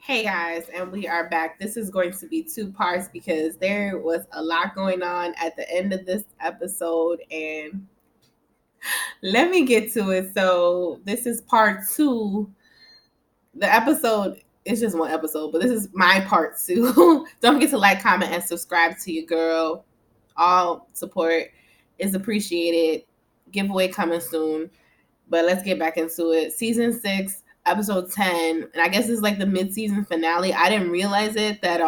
Hey guys, and we are back. This is going to be two parts because there was a lot going on at the end of this episode, and let me get to it. So, this is part two. The episode is just one episode, but this is my part two. Don't forget to like, comment, and subscribe to your girl. All support is appreciated. Giveaway coming soon. But let's get back into it. Season 6, episode 10, and I guess it's like the mid-season finale. I didn't realize it that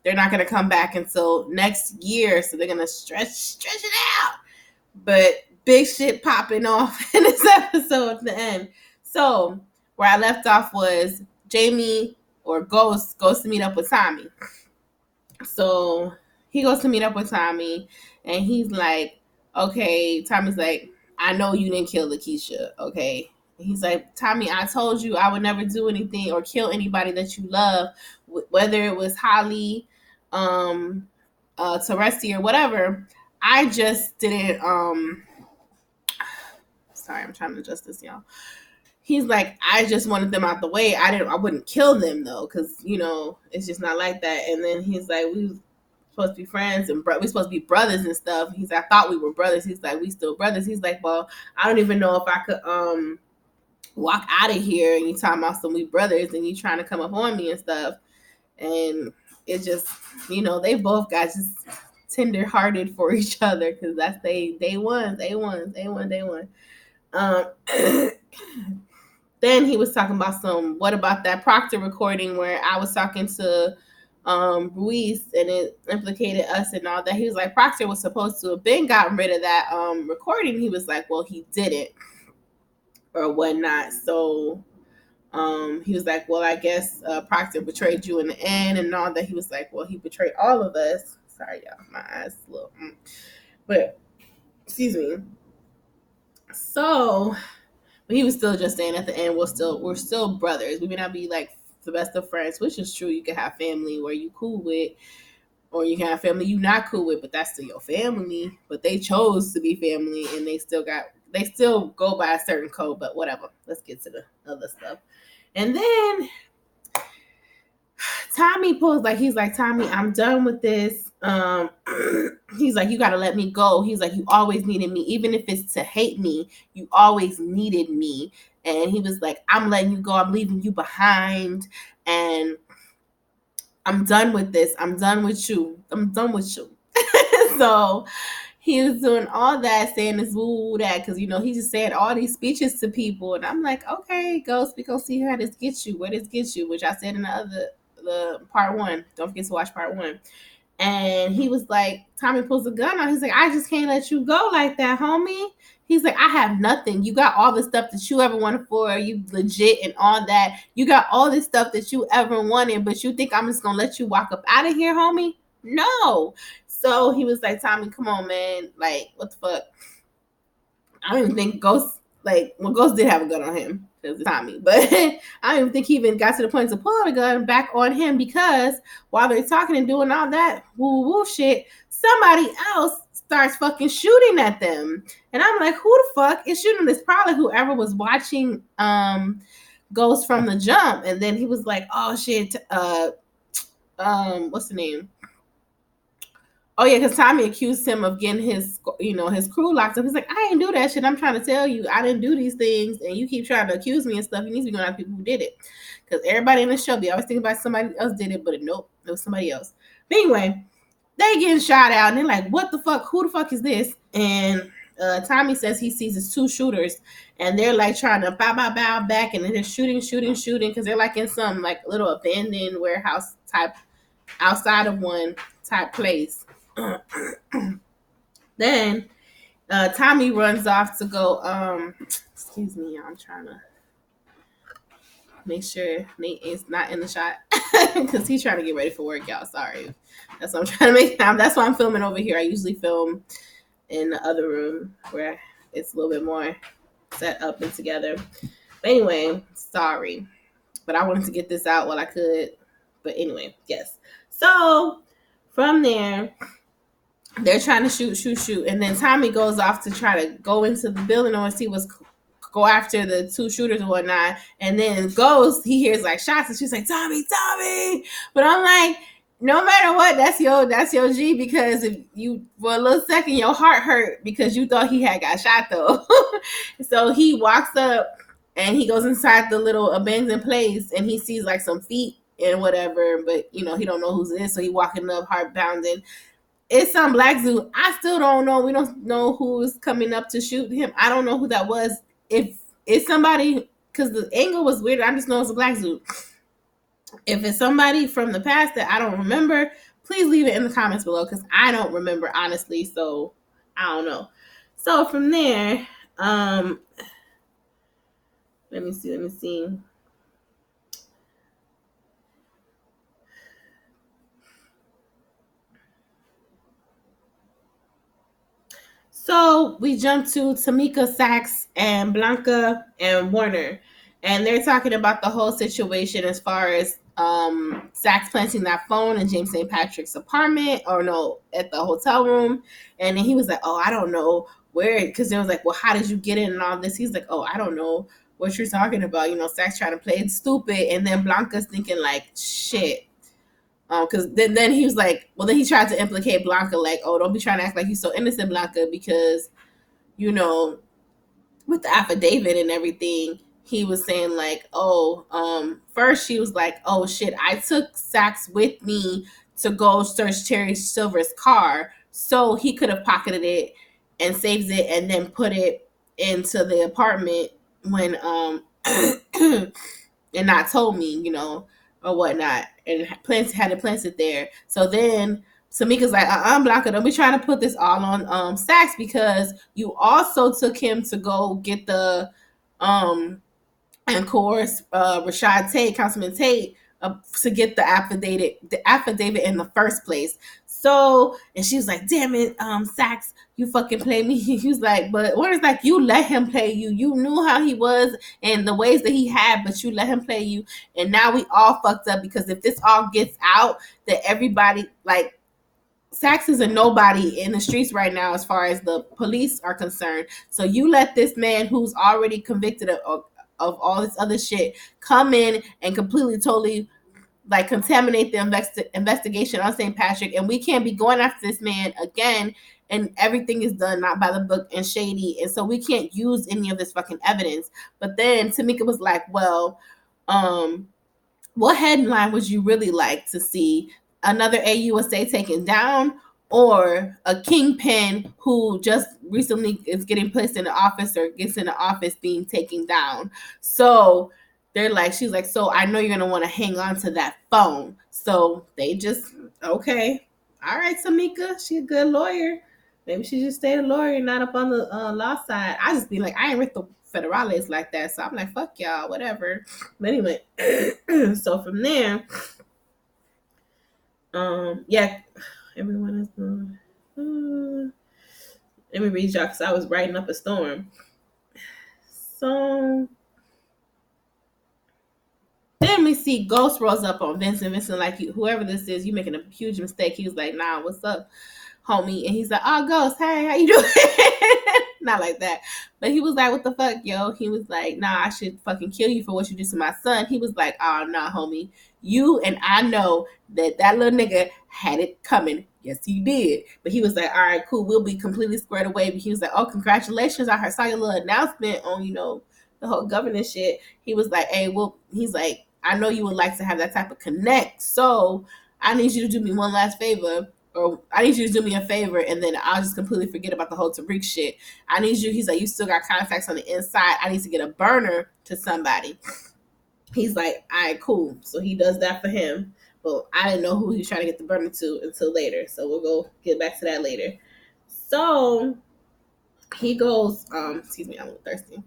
they're not gonna come back until next year, so they're gonna stretch it out. But big shit popping off in this episode at the end. So where I left off was Jamie or Ghost goes to meet up with Tommy. So he goes to meet up with Tommy, and he's like, okay, Tommy's like, I know you didn't kill Lakeisha, okay? And he's like, Tommy, I told you I would never do anything or kill anybody that you love, whether it was Holly, Teresti, or whatever. I just didn't, sorry, I'm trying to adjust this, y'all. He's like, I just wanted them out the way. I wouldn't kill them though, because it's just not like that. And then he's like, we supposed to be friends and we're supposed to be brothers and stuff. He's like, I thought we were brothers. He's like, we still brothers. He's like, well, I don't even know if I could walk out of here and you talking about some we brothers and you trying to come up on me and stuff. And it just, they both got just tender hearted for each other because that's they won. Then he was talking about what about that Proctor recording where I was talking to Ruiz and it implicated us and all that. He was like, Proctor was supposed to have been gotten rid of that recording. He was like, well, he didn't or whatnot. So he was like, well, I guess Proctor betrayed you in the end and all that. He was like, well, he betrayed all of us. Sorry, y'all, my eyes a little, but excuse me. So, but he was still just saying at the end, we're still brothers. We may not be like the best of friends, which is true. You can have family where you cool with, or you can have family you not cool with, but that's still your family. But they chose to be family, and they still go by a certain code. But whatever. Let's get to the other stuff. And then Tommy pulls he's like, Tommy, I'm done with this. He's like, you gotta let me go. He's like, you always needed me, even if it's to hate me, you always needed me. And he was like, I'm letting you go, I'm leaving you behind, and I'm done with this. I'm done with you. So he was doing all that, saying this woo that, because he just said all these speeches to people, and I'm like, okay, Ghost, we gonna see how this gets you, where this gets you, which I said in the part one. Don't forget to watch part one. And he was like, Tommy pulls a gun out. He's like, I just can't let you go like that, homie. He's like, I have nothing. You got all the stuff that you ever wanted for. You legit and all that. You got all this stuff that you ever wanted, but you think I'm just going to let you walk up out of here, homie? No. So he was like, Tommy, come on, man. Like, what the fuck? I don't even think Ghost, Ghost did have a gun on him. It was Tommy. But I don't even think he even got to the point to pull out a gun back on him, because while they're talking and doing all that woo shit, somebody else starts fucking shooting at them. And I'm like, who the fuck is shooting? It's probably whoever was watching Ghost from the jump. And then he was like, oh shit, what's the name? Oh yeah, because Tommy accused him of getting his crew locked up. He's like, I didn't do that shit. I'm trying to tell you, I didn't do these things, and you keep trying to accuse me and stuff. You need to be going after people who did it, because everybody in the show be always thinking about somebody else did it, but nope, it was somebody else. But anyway, they getting shot out, and they're like, what the fuck? Who the fuck is this? And Tommy says he sees his two shooters, and they're like trying to bow back, and then they're shooting, because they're like in some like little abandoned warehouse type, outside of one type place. Then Tommy runs off to go excuse me, I'm trying to make sure Nate is not in the shot because he's trying to get ready for work, y'all. Sorry, that's what I'm trying to make. That's why I'm filming over here. I usually film in the other room where it's a little bit more set up and together. But anyway, sorry, but I wanted to get this out while I could. But anyway, yes. So from there, they're trying to shoot, and then Tommy goes off to try to go into the building or see what's go after the two shooters and whatnot. And then he hears like shots, and she's like, Tommy. But I'm like, no matter what, that's your G, because if you for a little second your heart hurt because you thought he had got shot though. So he walks up and he goes inside the little abandoned place and he sees like some feet and whatever, but he don't know who's it is, so he walking up heart pounding. It's some black dude. I still don't know. We don't know who's coming up to shoot him. I don't know who that was. If it's somebody, because the angle was weird, I just know it's a black dude. If it's somebody from the past that I don't remember, please leave it in the comments below, because I don't remember, honestly. So I don't know. So from there, let me see. So we jump to Tamika, Saxe, and Blanca and Warner, and they're talking about the whole situation as far as Saxe planting that phone in James St. Patrick's apartment, or no, at the hotel room. And then he was like, oh, I don't know where, because they was like, well, how did you get in and all this? He's like, oh, I don't know what you're talking about. Saxe trying to play it stupid. And then Blanca's thinking like, shit. Because then he was like, well, then he tried to implicate Blanca, like, oh, don't be trying to act like you're so innocent, Blanca, because, with the affidavit and everything, he was saying like, oh, first she was like, oh shit, I took Saxe with me to go search Terry Silver's car, so he could have pocketed it and saves it and then put it into the apartment when and not told me, or whatnot, and had to plant it there. So then Tamika's like, Blanca, don't be trying to put this all on Saxe, because you also took him to go get the and of course Rashad Tate, Councilman Tate, to get the affidavit in the first place. So, and she was like, damn it, Saxe, you fucking play me. He was like, but Warner's like, you let him play you. You knew how he was and the ways that he had, but you let him play you. And now we all fucked up, because if this all gets out, that everybody, like, Saxe is a nobody in the streets right now as far as the police are concerned. So you let this man who's already convicted of all this other shit come in and completely, totally, like, contaminate the investigation on St. Patrick, and we can't be going after this man again, and everything is done not by the book and shady, and so we can't use any of this fucking evidence. But then Tamika was like, well, what headline would you really like to see? Another AUSA taken down, or a kingpin who just recently is getting placed in the office or gets in the office being taken down? So they're like, she's like, so I know you're gonna want to hang on to that phone. So they just, okay, all right, Tamika, she a good lawyer. Maybe she just stay a lawyer, not up on the law side. I just be like, I ain't with the federales like that, so I'm like, fuck y'all, whatever. But anyway, so from there, yeah, everyone is let me read y'all, because I was writing up a storm. So then we see Ghost rolls up on Vincent. Vincent like, whoever this is, you making a huge mistake. He was like, nah, what's up, homie? And he's like, oh, Ghost, hey, how you doing? Not like that, but he was like, what the fuck, yo? He was like, nah, I should fucking kill you for what you did to my son. He was like, oh, nah, homie, you and I know that little nigga had it coming. Yes, he did. But he was like, all right, cool, we'll be completely squared away. But he was like, oh, congratulations, I saw your little announcement on, the whole governor shit. He was like, hey, well, he's like, I know you would like to have that type of connect, so I need you to do me one last favor, or I need you to do me a favor, and then I'll just completely forget about the whole Tariq shit. I need you, he's like, you still got contacts on the inside. I need to get a burner to somebody. He's like, all right, cool. So he does that for him. But I didn't know who he was trying to get the burner to until later. So we'll go get back to that later. So he goes, excuse me, I'm a little thirsty.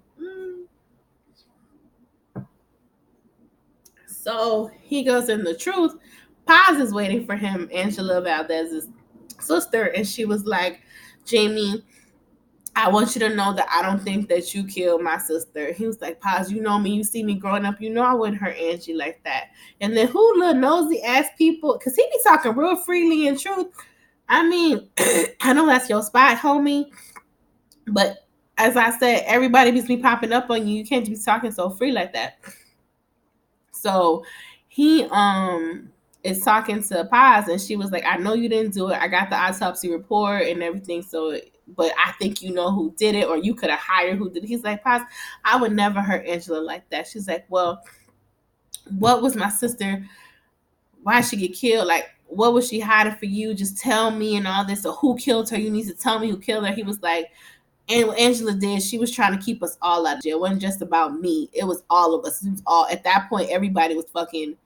So he goes in the truth. Paz is waiting for him, Angela Valdez's sister, and she was like, Jamie, I want you to know that I don't think that you killed my sister. He was like, Paz, you know me, you see me growing up, you know I wouldn't hurt Angie like that. And then who little nosy ass people, because he be talking real freely and truth. I mean, I know that's your spot, homie, but as I said, everybody just be popping up on you. You can't just be talking so free like that. So he is talking to Paz, and she was like, I know you didn't do it. I got the autopsy report and everything. So, but I think you know who did it, or you could have hired who did it. He's like, Paz, I would never hurt Angela like that. She's like, well, what was my sister? Why did she get killed? Like, what was she hiding for you? Just tell me and all this. Or who killed her? You need to tell me who killed her. He was like, and what Angela did, she was trying to keep us all out of jail. It wasn't just about me. It was all of us. It was all at that point, everybody was fucking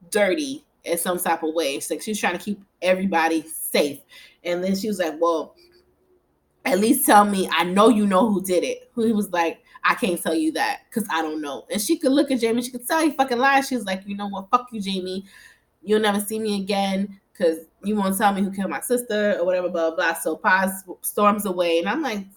dirty in some type of way. So she was trying to keep everybody safe. And then she was like, well, at least tell me, I know you know who did it. He was like, I can't tell you that because I don't know. And she could look at Jamie, she could tell he fucking lied. She was like, you know what, fuck you, Jamie. You'll never see me again because you won't tell me who killed my sister or whatever, blah, blah, blah. So Paz storms away. And I'm like,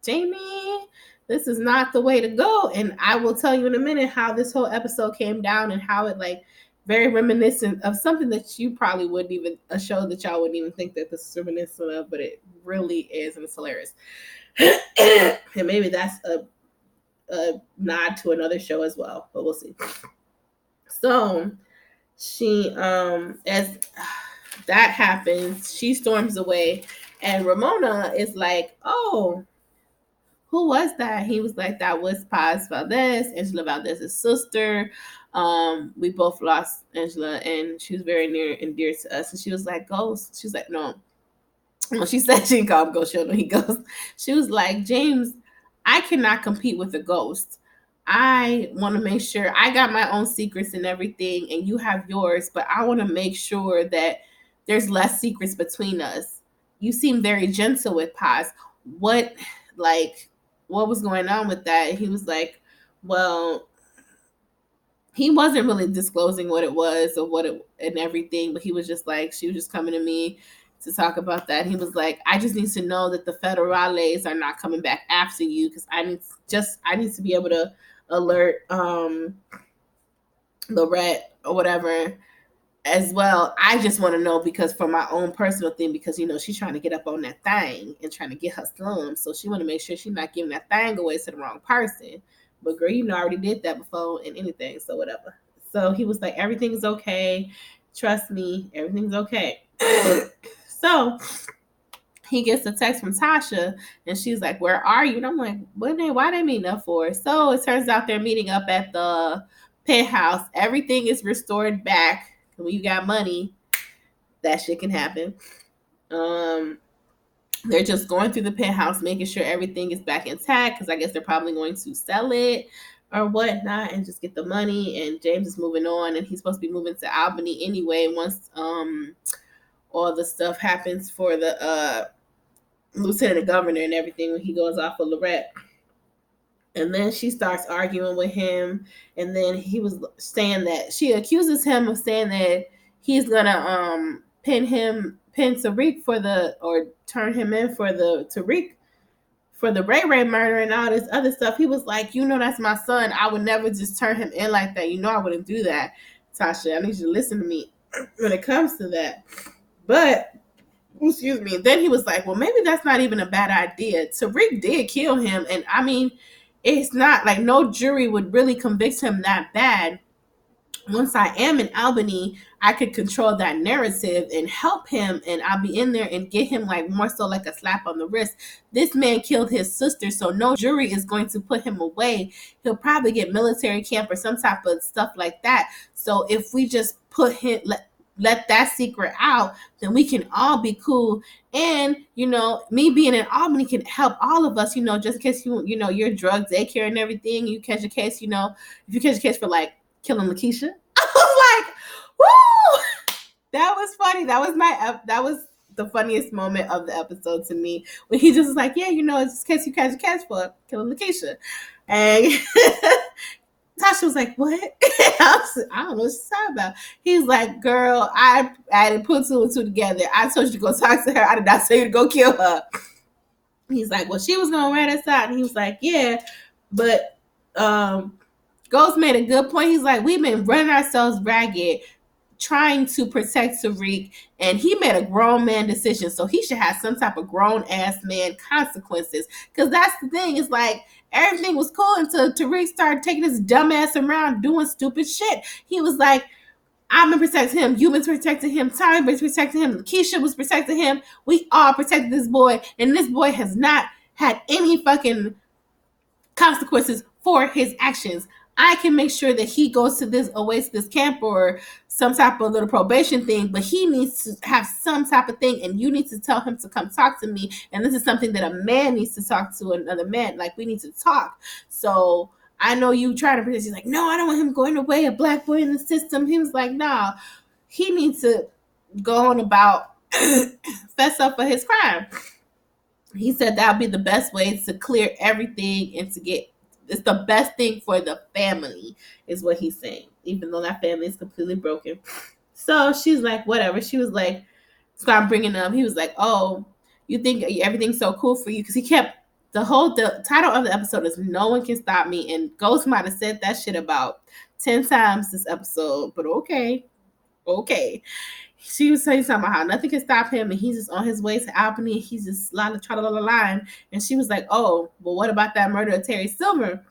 Jamie, this is not the way to go. And I will tell you in a minute how this whole episode came down and how it like very reminiscent of something that you probably wouldn't even, a show that y'all wouldn't even think that this is reminiscent of, but it really is, and it's hilarious. And maybe that's a nod to another show as well, but we'll see. So she as that happens, she storms away, and Ramona is like, oh, who was that? He was like, that was Paz Valdez, Angela Valdez's sister. We both lost Angela, and she was very near and dear to us. And she was like, Ghost. She was like, no. Well, she said she didn't call him Ghost. She don't know he Ghost. She was like, James, I cannot compete with a ghost. I want to make sure I got my own secrets and everything, and you have yours, but I want to make sure that there's less secrets between us. You seem very gentle with Paz. What, like, what was going on with that? And he was like, well, he wasn't really disclosing what it was or what it and everything, but he was just like, she was just coming to me to talk about that. He was like, I just need to know that the federales are not coming back after you because I need to be able to alert Lorette or whatever as well. I just want to know because for my own personal thing, because you know she's trying to get up on that thing and trying to get her slum, so she want to make sure she's not giving that thing away to the wrong person. But girl, you know I already did that before and anything, so whatever. So he was like, everything's okay, trust me, everything's okay. So he gets a text from Tasha, and she's like, where are you? And I'm like, why they meeting up for? So it turns out they're meeting up at the penthouse. Everything is restored back. When you got money, that shit can happen. They're just going through the penthouse, making sure everything is back intact, because I guess they're probably going to sell it or whatnot and just get the money. And James is moving on, and he's supposed to be moving to Albany anyway once all the stuff happens for the lieutenant governor and everything when he goes off of Lorette. And then she starts arguing with him, and then he was saying that she accuses him of saying that he's gonna pin Tariq for the, or turn him in for the Tariq for the Ray Ray murder and all this other stuff. He was like, you know, that's my son. I would never just turn him in like that. You know, I wouldn't do that. Tasha, I need you to listen to me when it comes to that. But excuse me. Then he was like, well, maybe that's not even a bad idea. Tariq did kill him, and I mean, it's not like no jury would really convict him that bad. Once I am in Albany, I could control that narrative and help him, and I'll be in there and get him like more so like a slap on the wrist. This man killed his sister, so no jury is going to put him away. He'll probably get military camp or some type of stuff like that. So if we just put him, let that secret out, then we can all be cool. And you know, me being in Albany can help all of us, you know, just in case you know, you're drug daycare and everything, you catch a case, you know, if you catch a case for like killing Lakeisha. I was like, woo! That was funny. That was the funniest moment of the episode to me, when he just was like, yeah, you know, just in case you catch a case for killing Lakeisha. And Tasha was like, what? I don't know what she's talking about. He's like, girl, I didn't put two and two together. I told you to go talk to her. I did not tell you to go kill her. He's like, well, she was going to rat us out. And he was like, yeah, but Ghost made a good point. He's like, we've been running ourselves ragged trying to protect Tariq, and he made a grown man decision, so he should have some type of grown ass man consequences. Because that's the thing, it's like everything was cool until Tariq started taking his dumb ass around doing stupid shit. He was like, I've been protecting him. You've been protecting him. Tommy been protecting him. Keisha was protecting him. We all protected this boy, and this boy has not had any fucking consequences for his actions. I can make sure that he goes to this Oasis camp or some type of little probation thing, but he needs to have some type of thing, and you need to tell him to come talk to me. And this is something that a man needs to talk to another man. Like, we need to talk. So I know you try to protect. He's like, no, I don't want him going away, a black boy in the system. He was like, nah, he needs to go on about fess up for his crime. He said that would be the best way to clear everything and to get, it's the best thing for the family, is what he's saying, even though that family is completely broken. So she's like, whatever. She was like, start bringing up. He was like, oh, you think everything's so cool for you? Because he kept, the title of the episode is No One Can Stop Me. And Ghost might have said that shit about 10 times this episode, but okay. She was saying something about how nothing can stop him, and he's just on his way to Albany. He's just line, and she was like, "Oh, well, what about that murder of Terry Silver?"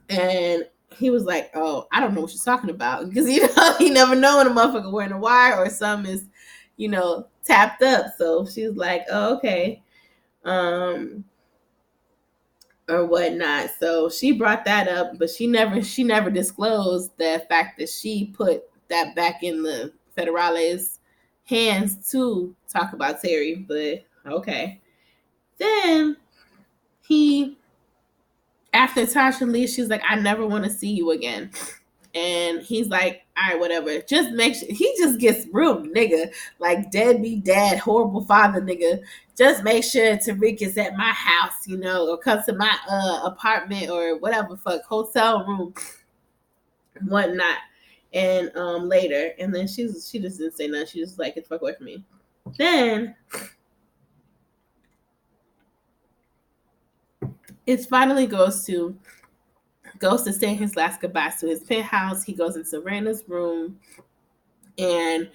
And he was like, "Oh, I don't know what she's talking about," because you never know when a motherfucker wearing a wire or something is, tapped up. So she was like, "Oh, okay," or whatnot. So she brought that up, but she never disclosed the fact that she put that back in the Federales' hands to talk about Terry. But okay. Then after Tasha leaves, she's like, I never want to see you again. And he's like, all right, whatever. Just make sure. He just gets real nigga, like deadbeat dad, horrible father nigga. Just make sure Tariq is at my house, or come to my apartment or whatever, fuck, hotel room, whatnot. And later, and then she just didn't say nothing. She just like, get the fuck away from me. Then it finally goes to saying his last goodbyes to his penthouse. He goes into Raina's room, and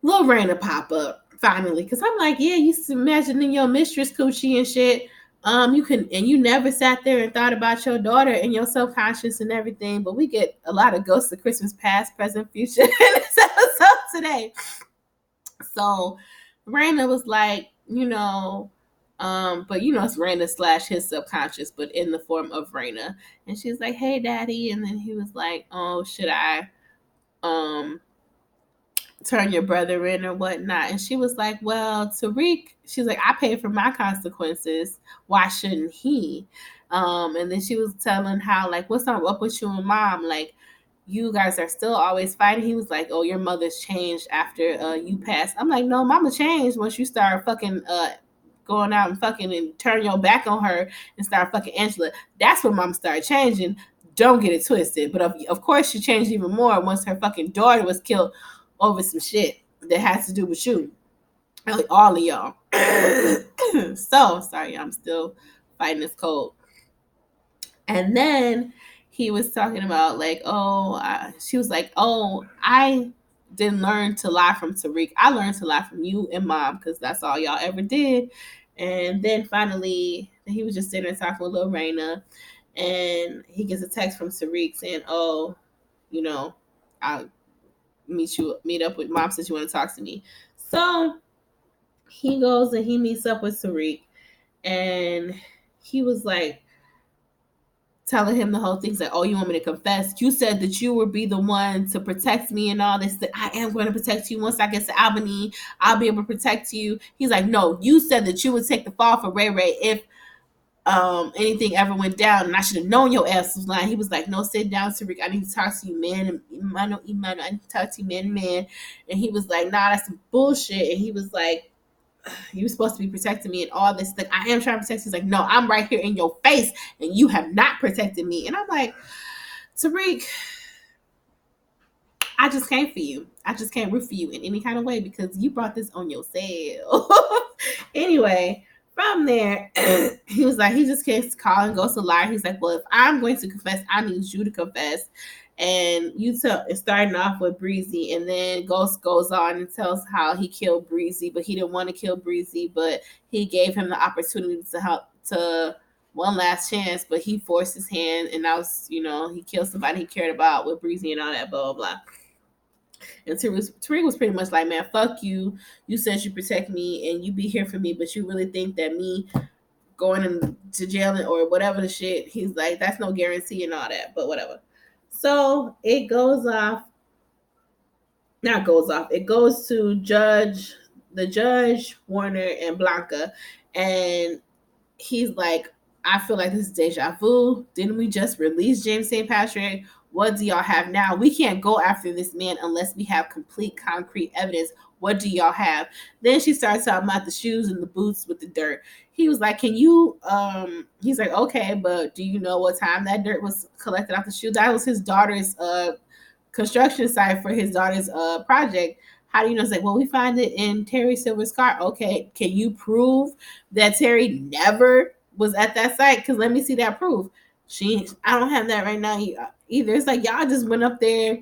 little Raina pop up finally, because I'm like, yeah, you imagining your mistress coochie and shit. You never sat there and thought about your daughter and your subconscious and everything. But we get a lot of ghosts of Christmas past, present, future in this episode today. So Raina was like, but it's Raina / his subconscious, but in the form of Raina. And she's like, hey, daddy. And then he was like, oh, should I turn your brother in or whatnot? And she was like, well, Tariq, she's like, I paid for my consequences. Why shouldn't he? And then she was telling how, like, what's up with you and mom? Like, you guys are still always fighting. He was like, oh, your mother's changed after you passed. I'm like, no, mama changed once you start fucking going out and fucking and turn your back on her and start fucking Angela. That's when mom started changing. Don't get it twisted. But of course she changed even more once her fucking daughter was killed over some shit that has to do with you. All of y'all. So, sorry, I'm still fighting this cold. And then he was talking about, like, she was like, oh, I didn't learn to lie from Tariq. I learned to lie from you and mom, because that's all y'all ever did. And then finally, he was just sitting there talking with Lil Raina, and he gets a text from Tariq saying, oh, I'll meet up with mom since you want to talk to me. So he goes and he meets up with Tariq, and he was like telling him the whole thing. He's like, oh, you want me to confess? You said that you would be the one to protect me and all this, that I am going to protect you. Once I get to Albany, I'll be able to protect you. He's like, no, you said that you would take the fall for Ray Ray if anything ever went down, and I should have known your ass was lying. He was like, no, sit down, Tariq. I need to talk to you, man. I need to talk to you, man. And he was like, nah, that's some bullshit. And he was like, you were supposed to be protecting me and all this. Like, I am trying to protect you. He's like, no, I'm right here in your face, and you have not protected me. And I'm like, Tariq, I just came for you. I just can't root for you in any kind of way because you brought this on yourself. Anyway, from there, he was like, he just can't call and goes to lie. He's like, well, if I'm going to confess, I need you to confess. And it's starting off with Breezy, and then Ghost goes on and tells how he killed Breezy, but he didn't want to kill Breezy, but he gave him the opportunity to help to one last chance, but he forced his hand, and that was, he killed somebody he cared about with Breezy and all that, blah, blah, blah. And Tariq was pretty much like, man, fuck you. You said you protect me and you be here for me, but you really think that me going into jail or whatever the shit, he's like, that's no guarantee and all that, but whatever. So it goes off, not goes off, it goes to the judge, Warner, and Blanca. And he's like, I feel like this is deja vu. Didn't we just release James St. Patrick? What do y'all have now? We can't go after this man unless we have complete concrete evidence. What do y'all have? Then she starts talking about the shoes and the boots with the dirt. He was like, can you, he's like, okay, but do you know what time that dirt was collected off the shoe? That was his daughter's construction site for his daughter's project. How do you know? It's like, well, we find it in Terry Silver's car. Okay, can you prove that Terry never was at that site? Because let me see that proof. I don't have that right now either. It's like y'all just went up there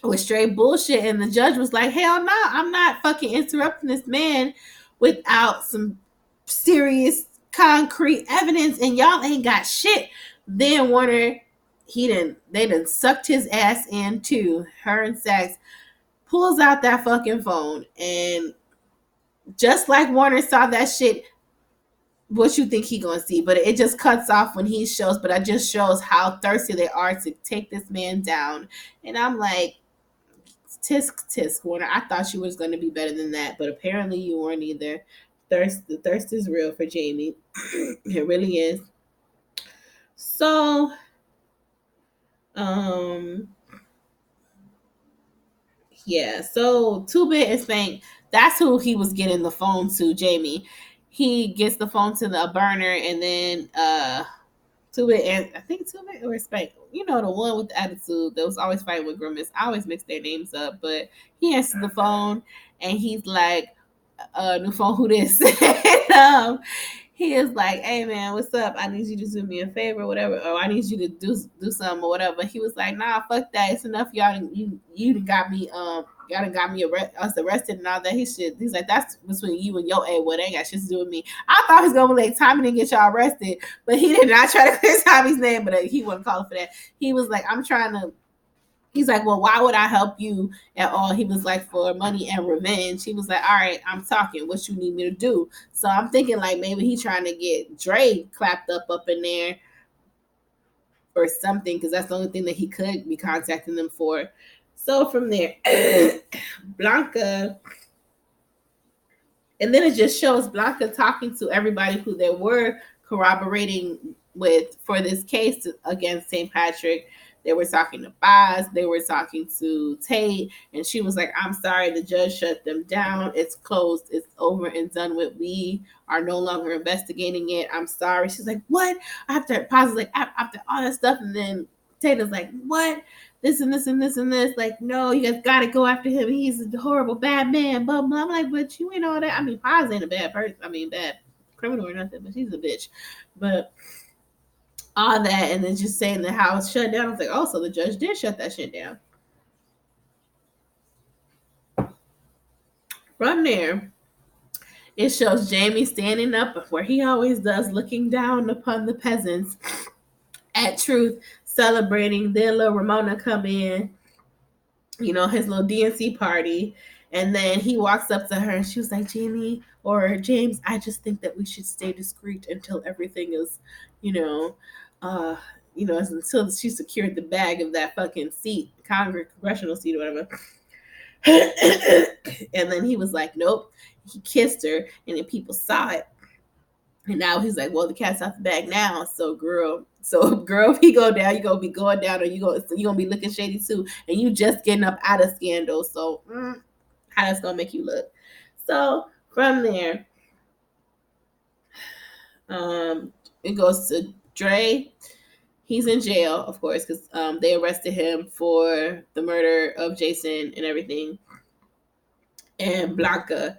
with straight bullshit, and the judge was like, hell no, I'm not fucking interrupting this man without some serious concrete evidence, and y'all ain't got shit. Then Warner, they done sucked his ass in too. Her and Sachs pulls out that fucking phone, and just like Warner saw that shit, what you think he gonna see? But it just cuts off when he shows. But it just shows how thirsty they are to take this man down. And I'm like, tisk Warner. I thought you was gonna be better than that, but apparently you weren't either. The thirst is real for Jamie. It really is. So, yeah. So 2-Bit and Spank, that's who he was getting the phone to, Jamie. He gets the phone to the burner, and then 2-Bit, and I think 2-Bit or Spank, the one with the attitude that was always fighting with Grimace. I always mix their names up, but he answers the phone, and he's like, new phone, who this? And, he is like, hey man, what's up? I need you to do me a favor, whatever, or I need you to do something or whatever. He was like, nah, fuck that. It's enough. You got me y'all done got me us arrested and all that. He's like, that's between you and your A. What ain't got shit to do with me. I thought he was gonna be like, Tommy didn't get y'all arrested, but he did not try to clear Tommy's name, but he wasn't calling for that. He was like, he's like, well, why would I help you at all? He was like, for money and revenge. He was like, all right, I'm talking. What you need me to do? So I'm thinking like maybe he's trying to get Dre clapped up in there or something, because that's the only thing that he could be contacting them for. So from there, Blanca, and then it just shows Blanca talking to everybody who they were corroborating with for this case against St. Patrick. They were talking to Boz. They were talking to Tate. And she was like, I'm sorry, the judge shut them down. It's closed. It's over and done with. We are no longer investigating it. I'm sorry. She's like, what? After Boz is like, after all that stuff. And then Tate is like, what? This and this and this and this. Like, no, you guys got to go after him. He's a horrible, bad man. Blah, blah. I'm like, but you ain't all that. I mean, Boz ain't a bad person. I mean, bad criminal or nothing, but she's a bitch. But all that, and then just saying the house shut down. I was like, oh, so the judge did shut that shit down. From there, it shows Jamie standing up where he always does, looking down upon the peasants at Truth, celebrating. Then little Ramona come in, his little DNC party. And then he walks up to her and she was like, Jamie or James, I just think that we should stay discreet until everything is, until she secured the bag of that fucking seat, congressional seat or whatever. And then he was like, nope. He kissed her, and then people saw it. And now he's like, well, the cat's out the bag now. So girl, if he go down, you're gonna be going down, or you're gonna be looking shady too. And you just getting up out of scandal. So how that's gonna make you look. So from there, it goes to Dre. He's in jail, of course, because they arrested him for the murder of Jason and everything. And Blanca,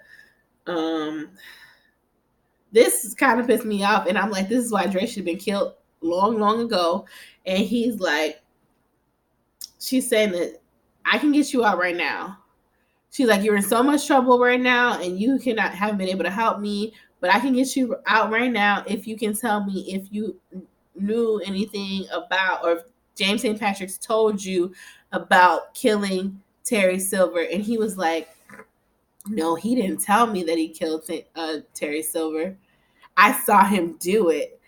this kind of pissed me off, and I'm like, this is why Dre should have been killed long, long ago. And he's like, she's saying that I can get you out right now. She's like, you're in so much trouble right now, and you cannot haven't been able to help me, but I can get you out right now if you can tell me if you knew anything about, or if James St. Patrick's told you about killing Terry Silver. And he was like, no, he didn't tell me that he killed Terry Silver. I saw him do it.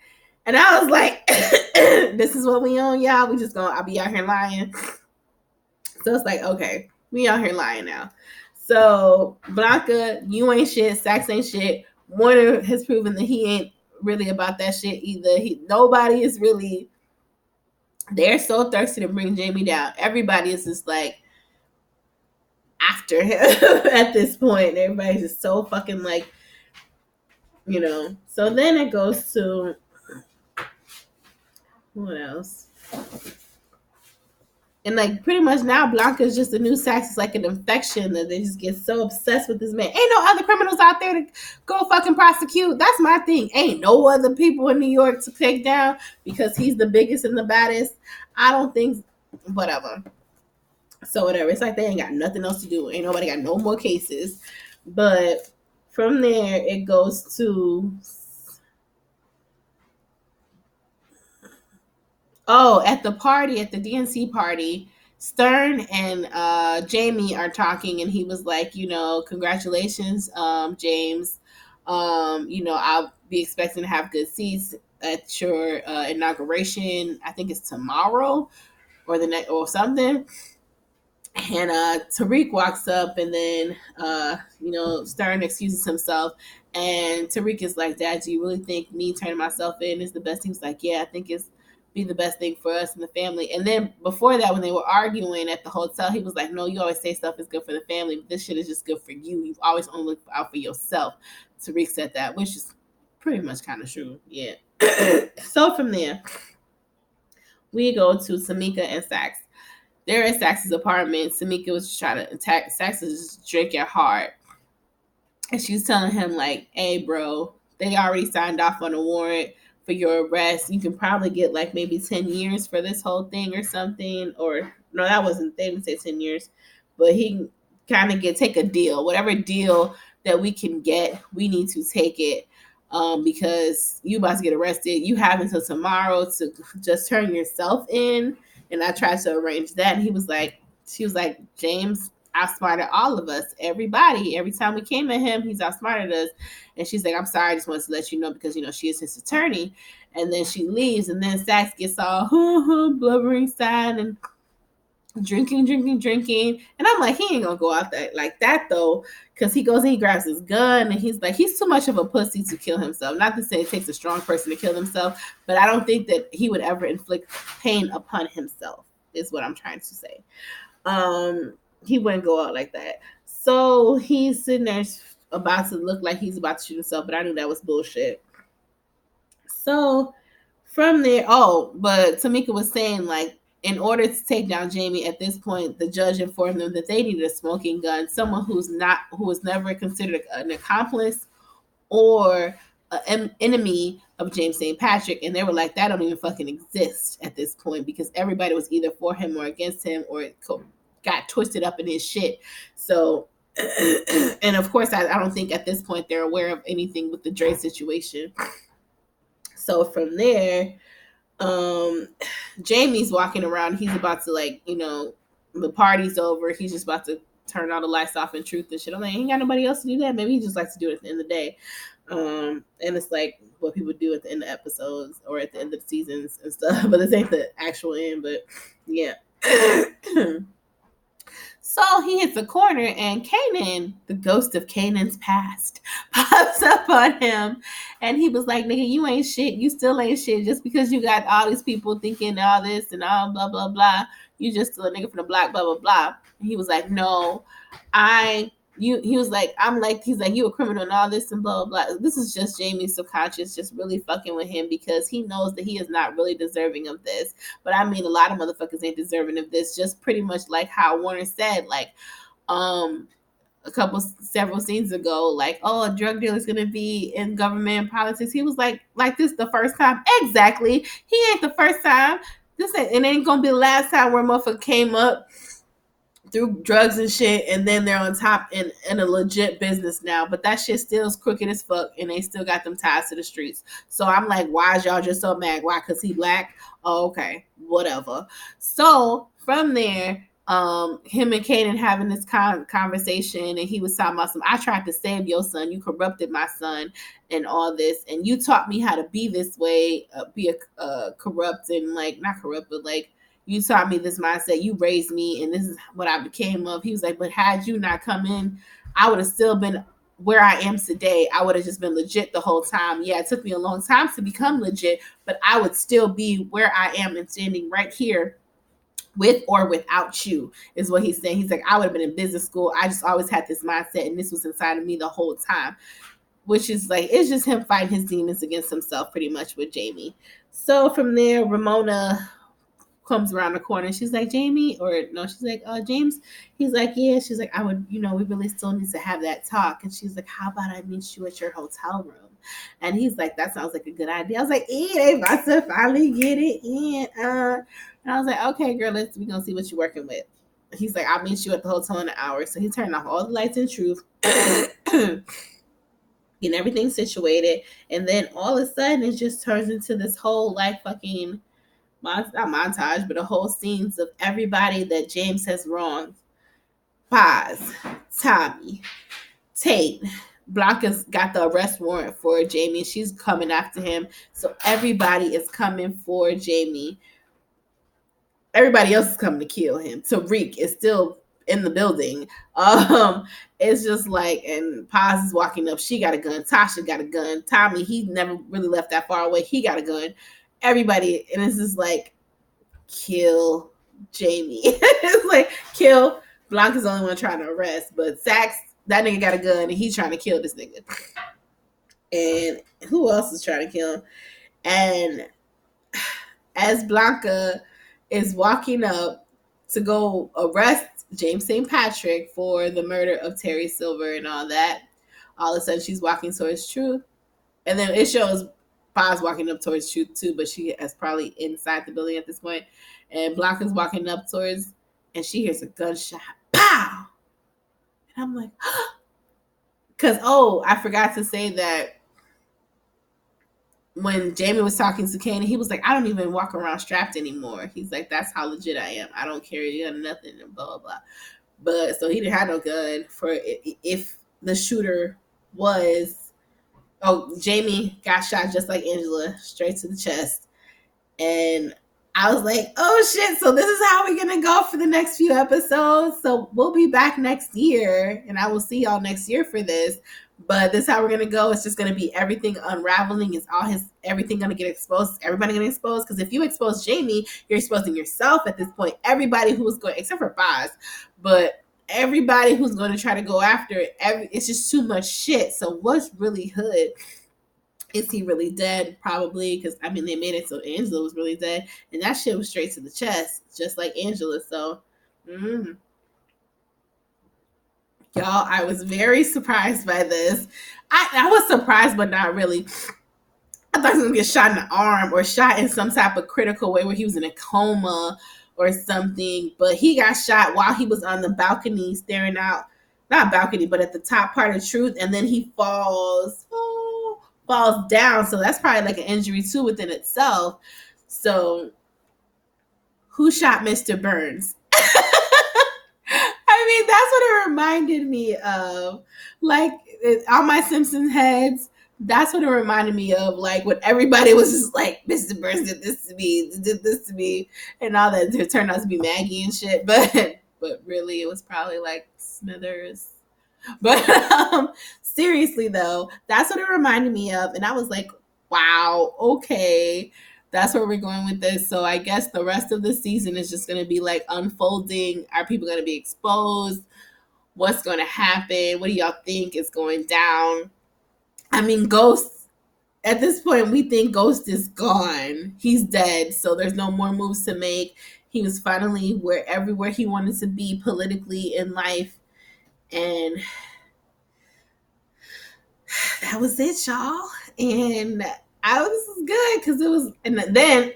And I was like, this is what we on, y'all. I'll be out here lying. So it's like, okay, we out here lying now. So Blanca, you ain't shit. Saxe ain't shit. Warner has proven that he ain't really about that shit either. Nobody is really. They're so thirsty to bring Jamie down. Everybody is just like after him at this point. Everybody's just so fucking like, you know. So then it goes to what else? And like pretty much now Blanca is just a new Saxe. It's like an infection that they just get so obsessed with this man. Ain't no other criminals out there to go fucking prosecute. That's my thing. Ain't no other people in New York to take down because he's the biggest and the baddest. I don't think whatever. So whatever. It's like they ain't got nothing else to do. Ain't nobody got no more cases. But from there it goes to at the party, at the DNC party, Stern and Jamie are talking, and he was like, congratulations, James. I'll be expecting to have good seats at your inauguration. I think it's tomorrow or the next or something. And Tariq walks up, and then Stern excuses himself, and Tariq is like, "Dad, do you really think me turning myself in is the best thing?" He's like, "Yeah, I think it's be the best thing for us and the family." And then before that, when they were arguing at the hotel, he was like, "No, you always say stuff is good for the family, but this shit is just good for you. You've always only looked out for yourself." Tariq said that, which is pretty much kind of true. Yeah. So from there, we go to Tamika and Saxe. They're at Saxe's apartment. Tamika was trying to attack Saxe's drinking hard. And she was telling him, like, hey, bro, they already signed off on a warrant for your arrest. You can probably get like maybe 10 years for this whole thing or something. Or no, they didn't say 10 years, but he kind of take a deal. Whatever deal that we can get, we need to take it. Because you about to get arrested. You have until tomorrow to just turn yourself in. And I tried to arrange that. And she was like, James outsmarted all of us, everybody. Every time we came at him, he's outsmarted us. And she's like, I'm sorry, I just wanted to let you know because, she is his attorney. And then she leaves. And then Saxe gets all blubbering sad and drinking. And I'm like, he ain't gonna go out that like that though, because he goes and he grabs his gun and he's like, he's too much of a pussy to kill himself. Not to say it takes a strong person to kill himself, but I don't think that he would ever inflict pain upon himself, is what I'm trying to say. He wouldn't go out like that. So he's sitting there about to look like he's about to shoot himself, but I knew that was bullshit. So from there, but Tamika was saying, like, in order to take down Jamie at this point, the judge informed them that they needed a smoking gun, someone who was never considered an accomplice or an enemy of James St. Patrick. And they were like, that don't even fucking exist at this point, because everybody was either for him or against him, or it got twisted up in his shit. So, and of course, I don't think at this point they're aware of anything with the Dre situation. So from there, Jamie's walking around. He's about to, like, the party's over. He's just about to turn all the lights off in Truth and shit. I'm like, ain't got nobody else to do that. Maybe he just likes to do it at the end of the day. And it's like what people do at the end of episodes or at the end of the seasons and stuff. But this ain't the actual end. But yeah. So he hits a corner, and Kanan, the ghost of Kanan's past, pops up on him. And he was like, nigga, you ain't shit. You still ain't shit. Just because you got all these people thinking all this and all blah, blah, blah, you just still a nigga from the block, blah, blah, blah. And he was like, no, he was like, he's like, you a criminal and all this and blah, blah, blah. This is just Jamie's subconscious just really fucking with him, because he knows that he is not really deserving of this. But I mean, a lot of motherfuckers ain't deserving of this, just pretty much like how Warner said, like, several scenes ago, like, oh, a drug dealer is going to be in government and politics. He was like this the first time. Exactly. He ain't the first time. This ain't gonna be the last time where motherfucker came up through drugs and shit, and then they're on top in a legit business now. But that shit still is crooked as fuck, and they still got them ties to the streets. So I'm like, why is y'all just so mad? Why? Cause he black? Oh, okay, whatever. So from there, him and Kanan having this conversation, and he was talking about some. I tried to save your son. You corrupted my son, and all this, and you taught me how to be this way, be a corrupt and like not corrupt, but like you taught me this mindset. You raised me, and this is what I became of. He was like, but had you not come in, I would have still been where I am today. I would have just been legit the whole time. Yeah, it took me a long time to become legit, but I would still be where I am and standing right here with or without you, is what he's saying. He's like, I would have been in business school. I just always had this mindset, and this was inside of me the whole time, which is like, it's just him fighting his demons against himself pretty much with Jamie. So from there, Ramona comes around the corner. She's like, Jamie, or no, she's like, James. He's like, yeah. She's like, I would, we really still need to have that talk. And she's like, how about I meet you at your hotel room? And he's like, that sounds like a good idea. I was like, they about to finally get it in. And I was like, okay, girl, we gonna see what you're working with. He's like, I'll meet you at the hotel in an hour. So he turned off all the lights in Truth. Getting everything situated. And then all of a sudden it just turns into this whole like fucking not montage, but a whole scenes of everybody that James has wronged. Paz, Tommy, Tate. Blanca's got the arrest warrant for Jamie. She's coming after him. So everybody is coming for Jamie. Everybody else is coming to kill him. Tariq is still in the building. It's just like, and Paz is walking up. She got a gun. Tasha got a gun. Tommy, he never really left that far away. He got a gun. Everybody, and it's just like, kill Jamie. It's like, kill. Blanca's the only one trying to arrest, but Sax, that nigga got a gun and he's trying to kill this nigga. And who else is trying to kill him? And as Blanca is walking up to go arrest James St. Patrick for the murder of Terry Silver and all that, all of a sudden she's walking towards Truth. And then it shows Paz walking up towards Truth too, but she is probably inside the building at this point. And Blanca's walking up towards, and she hears a gunshot. Pow! And I'm like, because, I forgot to say that when Jamie was talking to Kanan, he was like, I don't even walk around strapped anymore. He's like, that's how legit I am. I don't carry a gun, nothing, and blah, blah, blah. But so he didn't have no gun for if the shooter was, Jamie got shot just like Angela, straight to the chest. And I was like, oh shit, so this is how we're gonna go for the next few episodes. So we'll be back next year, and I will see y'all next year for this. But this is how we're gonna go. It's just gonna be everything unraveling. It's everything gonna get exposed. Everybody gonna expose, because if you expose Jamie, you're exposing yourself at this point. Everybody who's going, except for Paz, but everybody who's going to try to go after it, it's just too much shit. So what's really Hood? Is he really dead? Probably, because they made it so Angela was really dead, and that shit was straight to the chest, just like Angela. So, y'all, I was very surprised by this. I was surprised, but not really. I thought he was gonna get shot in the arm or shot in some type of critical way where he was in a coma or something. But he got shot while he was on the balcony staring out, not balcony, but at the top part of Truth, and then he falls down. So that's probably like an injury too within itself. So who shot Mr. Burns? That's what it reminded me of. Like on my Simpsons heads, that's what it reminded me of. Like when everybody was just like, Mr. Burns did this to me, and all that. It turned out to be Maggie and shit. But really, it was probably like Smithers. But seriously though, that's what it reminded me of, and I was like, wow, okay, that's where we're going with this. So I guess the rest of the season is just going to be like unfolding. Are people going to be exposed? What's going to happen? What do y'all think is going down? Ghost, at this point, we think Ghost is gone. He's dead, so there's no more moves to make. He was finally everywhere he wanted to be politically in life. And that was it, y'all. And this was good because it was, and then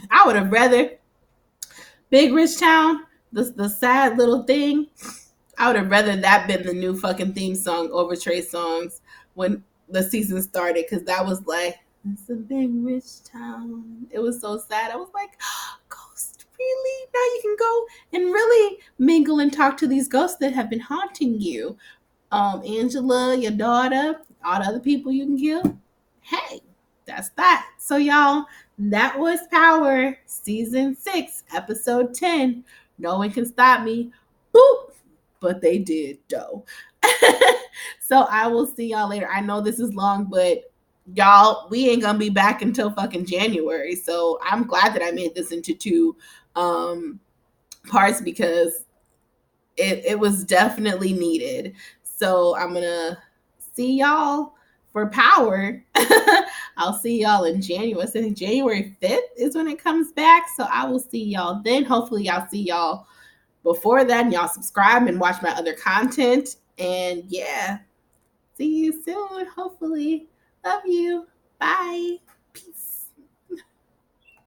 I would have rather Big Rich Town, the sad little thing. I would have rather that been the new fucking theme song over Trey Songz when the season started, because that was like, it's a big rich town. It was so sad. I was like, Ghost, really? Now you can go and really mingle and talk to these ghosts that have been haunting you. Angela, your daughter, all the other people you can kill. Hey, that's that. So y'all, that was Power Season 6, Episode 10. No one can stop me. Boop. But they did, though. So I will see y'all later. I know this is long, but y'all, we ain't gonna be back until fucking January. So I'm glad that I made this into two parts, because it was definitely needed. So I'm gonna see y'all for Power. I'll see y'all in January. So January 5th is when it comes back. So I will see y'all then. Hopefully y'all see y'all before then. Y'all subscribe and watch my other content. And yeah, see you soon, hopefully. Love you. Bye. Peace.